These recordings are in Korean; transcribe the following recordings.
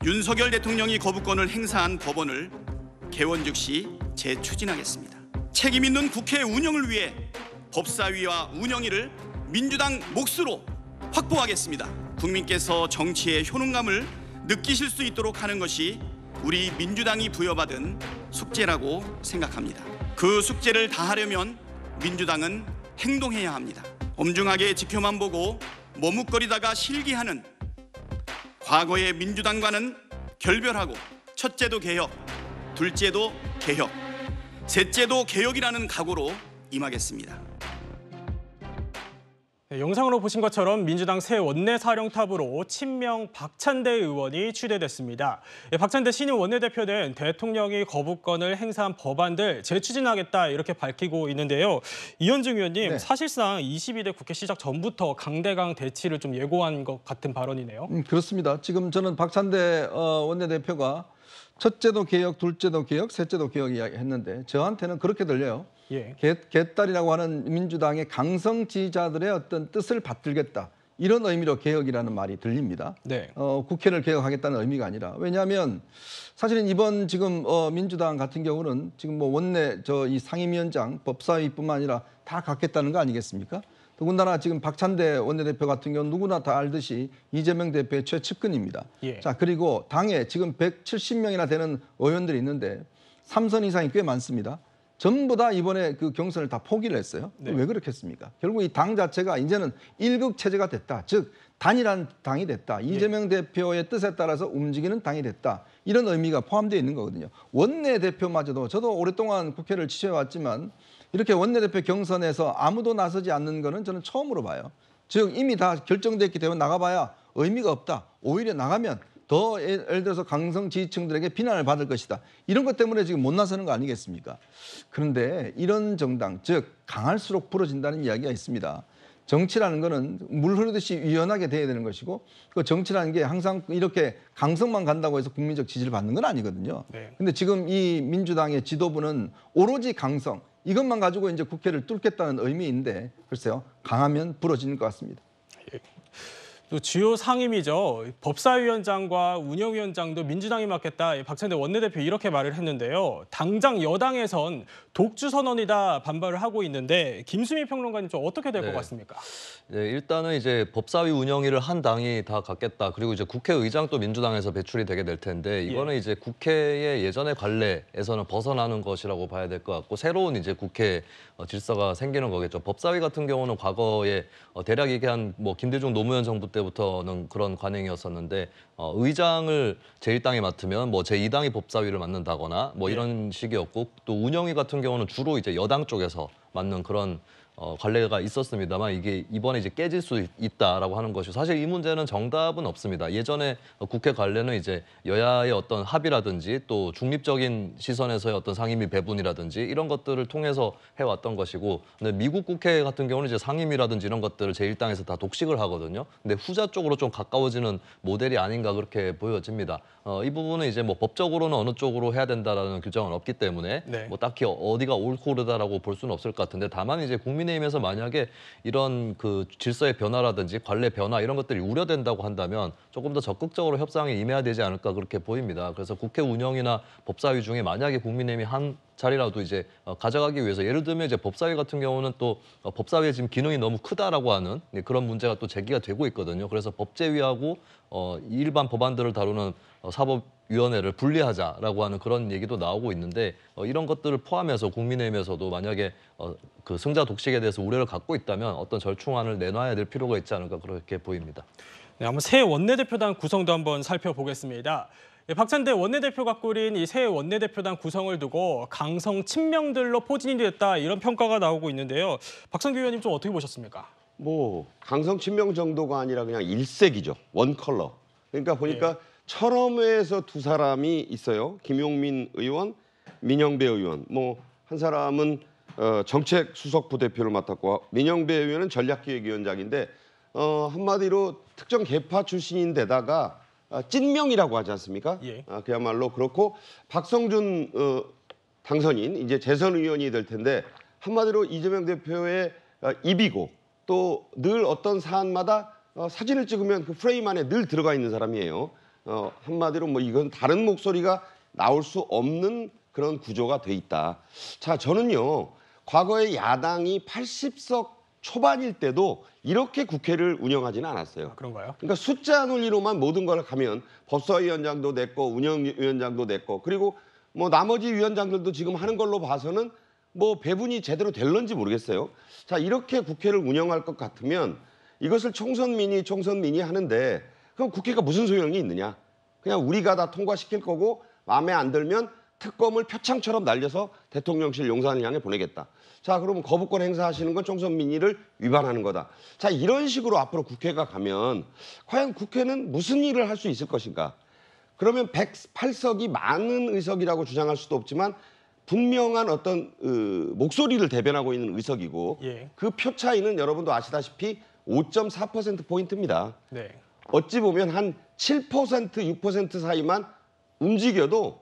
윤석열 대통령이 거부권을 행사한 법원을 개원 즉시 재추진하겠습니다. 책임 있는 국회 운영을 위해 법사위와 운영위를 민주당 몫으로 확보하겠습니다. 국민께서 정치의 효능감을 느끼실 수 있도록 하는 것이 우리 민주당이 부여받은 숙제라고 생각합니다. 그 숙제를 다하려면 민주당은 행동해야 합니다. 엄중하게 지켜만 보고 머뭇거리다가 실기하는 과거의 민주당과는 결별하고 첫째도 개혁, 둘째도 개혁, 셋째도 개혁이라는 각오로 임하겠습니다. 네, 영상으로 보신 것처럼 민주당 새 원내사령탑으로 친명 박찬대 의원이 추대됐습니다. 박찬대 신임 원내대표는 대통령이 거부권을 행사한 법안들 재추진하겠다 이렇게 밝히고 있는데요. 이현중 의원님, 네. 사실상 22대 국회 시작 전부터 강대강 대치를 좀 예고한 것 같은 발언이네요. 그렇습니다. 지금 저는 박찬대 원내대표가 첫째도 개혁, 둘째도 개혁, 셋째도 개혁 이야기했는데 저한테는 그렇게 들려요. 예. 개딸이라고 하는 민주당의 강성 지지자들의 어떤 뜻을 받들겠다. 이런 의미로 개혁이라는 말이 들립니다. 네. 국회를 개혁하겠다는 의미가 아니라. 왜냐하면 사실은 이번 지금 민주당 같은 경우는 지금 뭐 원내 이 상임위원장, 법사위뿐만 아니라 다 갖겠다는 거 아니겠습니까? 더군다나 지금 박찬대 원내대표 같은 경우는 누구나 다 알듯이 이재명 대표의 최측근입니다. 예. 자, 그리고 당에 지금 170명이나 되는 의원들이 있는데 3선 이상이 꽤 많습니다. 전부 다 이번에 그 경선을 다 포기를 했어요. 네. 왜 그렇겠습니까? 결국 이 당 자체가 이제는 일극 체제가 됐다. 즉 단일한 당이 됐다. 이재명 대표의 뜻에 따라서 움직이는 당이 됐다. 이런 의미가 포함되어 있는 거거든요. 원내대표마저도 저도 오랫동안 국회를 지켜왔지만 이렇게 원내대표 경선에서 아무도 나서지 않는 거는 저는 처음으로 봐요. 즉 이미 다 결정됐기 때문에 나가봐야 의미가 없다. 오히려 나가면 더 예를 들어서 강성 지지층들에게 비난을 받을 것이다. 이런 것 때문에 지금 못 나서는 거 아니겠습니까? 그런데 이런 정당, 즉 강할수록 부러진다는 이야기가 있습니다. 정치라는 거는 물 흐르듯이 유연하게 돼야 되는 것이고 그 정치라는 게 항상 이렇게 강성만 간다고 해서 국민적 지지를 받는 건 아니거든요. 근데 지금 이 민주당의 지도부는 오로지 강성, 이것만 가지고 이제 국회를 뚫겠다는 의미인데 글쎄요, 강하면 부러지는 것 같습니다. 또 주요 상임위죠. 법사위원장과 운영위원장도 민주당이 맡겠다. 박찬대 원내대표 이렇게 말을 했는데요. 당장 여당에선 독주 선언이다 반발을 하고 있는데 김수미 평론가님 좀 어떻게 될 것 같습니까? 네, 일단은 이제 법사위 운영위를 한 당이 다 갖겠다. 그리고 이제 국회의장도 민주당에서 배출이 되게 될 텐데 이거는 이제 국회의 예전의 관례에서는 벗어나는 것이라고 봐야 될 것 같고 새로운 이제 국회 질서가 생기는 거겠죠. 법사위 같은 경우는 과거에 대략 얘기한 뭐 김대중 노무현 정부 때부터는 그런 관행이었었는데 의장을 제1당이 맡으면 뭐 제2당이 법사위를 맡는다거나 뭐 이런 식이었고 또 운영위 같은 경우는 주로 이제 여당 쪽에서 맡는 그런 관례가 있었습니다만 이게 이번에 이제 깨질 수 있다라고 하는 것이 사실 이 문제는 정답은 없습니다. 예전에 국회 관례는 이제 여야의 어떤 합의라든지 또 중립적인 시선에서의 어떤 상임위 배분이라든지 이런 것들을 통해서 해왔던 것이고 근데 미국 국회 같은 경우는 이제 상임위라든지 이런 것들을 제1당에서 다 독식을 하거든요. 근데 후자 쪽으로 좀 가까워지는 모델이 아닌가 그렇게 보여집니다. 이 부분은 이제 뭐 법적으로는 어느 쪽으로 해야 된다라는 규정은 없기 때문에 뭐 딱히 어디가 옳고 그르다라고 볼 수는 없을 것 같은데 다만 이제 국민의힘에서 만약에 이런 그 질서의 변화라든지 관례 변화 이런 것들이 우려된다고 한다면 조금 더 적극적으로 협상에 임해야 되지 않을까 그렇게 보입니다. 그래서 국회 운영이나 법사위 중에 만약에 국민의힘이 한 자리라도 이제 가져가기 위해서 예를 들면 이제 법사위 같은 경우는 또 법사위의 지금 기능이 너무 크다라고 하는 그런 문제가 또 제기가 되고 있거든요. 그래서 법제위하고 일반 법안들을 다루는 사법위원회를 분리하자라고 하는 그런 얘기도 나오고 있는데 이런 것들을 포함해서 국민의힘에서도 만약에 그 승자 독식에 대해서 우려를 갖고 있다면 어떤 절충안을 내놔야 될 필요가 있지 않을까 그렇게 보입니다. 네, 한번 새 원내대표단 구성도 한번 살펴보겠습니다. 박찬대 원내대표가 꾸린 이 새 원내대표단 구성을 두고 강성 친명들로 포진이 됐다 이런 평가가 나오고 있는데요. 박성규 의원님 좀 어떻게 보셨습니까? 뭐 강성 친명 정도가 아니라 그냥 일색이죠. 원 컬러. 그러니까 보니까 철험회에서 두 사람이 있어요. 김용민 의원, 민영배 의원. 뭐 한 사람은 정책 수석 부대표를 맡았고 민영배 의원은 전략기획위원장인데 한마디로 특정 계파 출신인데다가 찐명이라고 하지 않습니까? 그야말로 그렇고 박성준 당선인 이제 재선 의원이 될 텐데 한마디로 이재명 대표의 입이고 또 늘 어떤 사안마다 사진을 찍으면 그 프레임 안에 늘 들어가 있는 사람이에요. 한마디로 뭐 이건 다른 목소리가 나올 수 없는 그런 구조가 돼 있다. 자, 저는요. 과거에 야당이 80석 초반일 때도 이렇게 국회를 운영하지는 않았어요. 그런가요? 그러니까 숫자 논리로만 모든 걸 가면 법사위원장도 냈고 운영위원장도 냈고 그리고 뭐 나머지 위원장들도 지금 하는 걸로 봐서는 뭐 배분이 제대로 될런지 모르겠어요. 자, 이렇게 국회를 운영할 것 같으면 이것을 총선 민의 하는데 그럼 국회가 무슨 소용이 있느냐? 그냥 우리가 다 통과시킬 거고 마음에 안 들면 특검을 표창처럼 날려서 대통령실 용산을 향해 보내겠다. 자, 그러면 거부권 행사하시는 건 총선 민의를 위반하는 거다. 자, 이런 식으로 앞으로 국회가 가면 과연 국회는 무슨 일을 할 수 있을 것인가? 그러면 108석이 많은 의석이라고 주장할 수도 없지만 분명한 어떤 목소리를 대변하고 있는 의석이고 예. 그 표 차이는 여러분도 아시다시피 5.4%포인트입니다. 네. 어찌 보면 한 7%, 6% 사이만 움직여도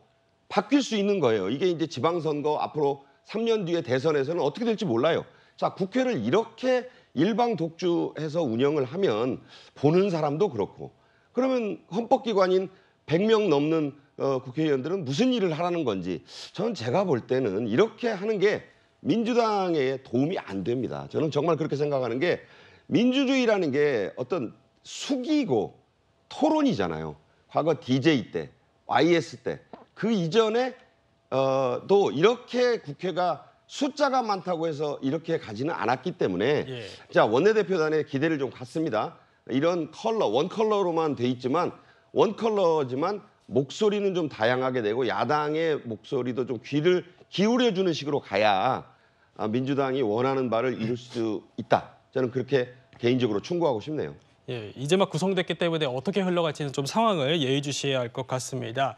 바뀔 수 있는 거예요. 이게 이제 지방선거 앞으로 3년 뒤에 대선에서는 어떻게 될지 몰라요. 자, 국회를 이렇게 일방 독주해서 운영을 하면 보는 사람도 그렇고 그러면 헌법기관인 100명 넘는 국회의원들은 무슨 일을 하라는 건지 저는 제가 볼 때는 이렇게 하는 게 민주당에 도움이 안 됩니다. 저는 정말 그렇게 생각하는 게 민주주의라는 게 어떤 숙이고 토론이잖아요. 과거 DJ 때, YS 때 그 이전에 또 이렇게 국회가 숫자가 많다고 해서 이렇게 가지는 않았기 때문에 예. 자, 원내대표단의 기대를 좀 갖습니다. 이런 컬러, 원 컬러로만 돼 있지만 원 컬러지만 목소리는 좀 다양하게 되고 야당의 목소리도 좀 귀를 기울여주는 식으로 가야 민주당이 원하는 바를 이룰 수 있다. 저는 그렇게 개인적으로 충고하고 싶네요. 예, 이제 막 구성됐기 때문에 어떻게 흘러갈지는 좀 상황을 예의주시해야 할 것 같습니다.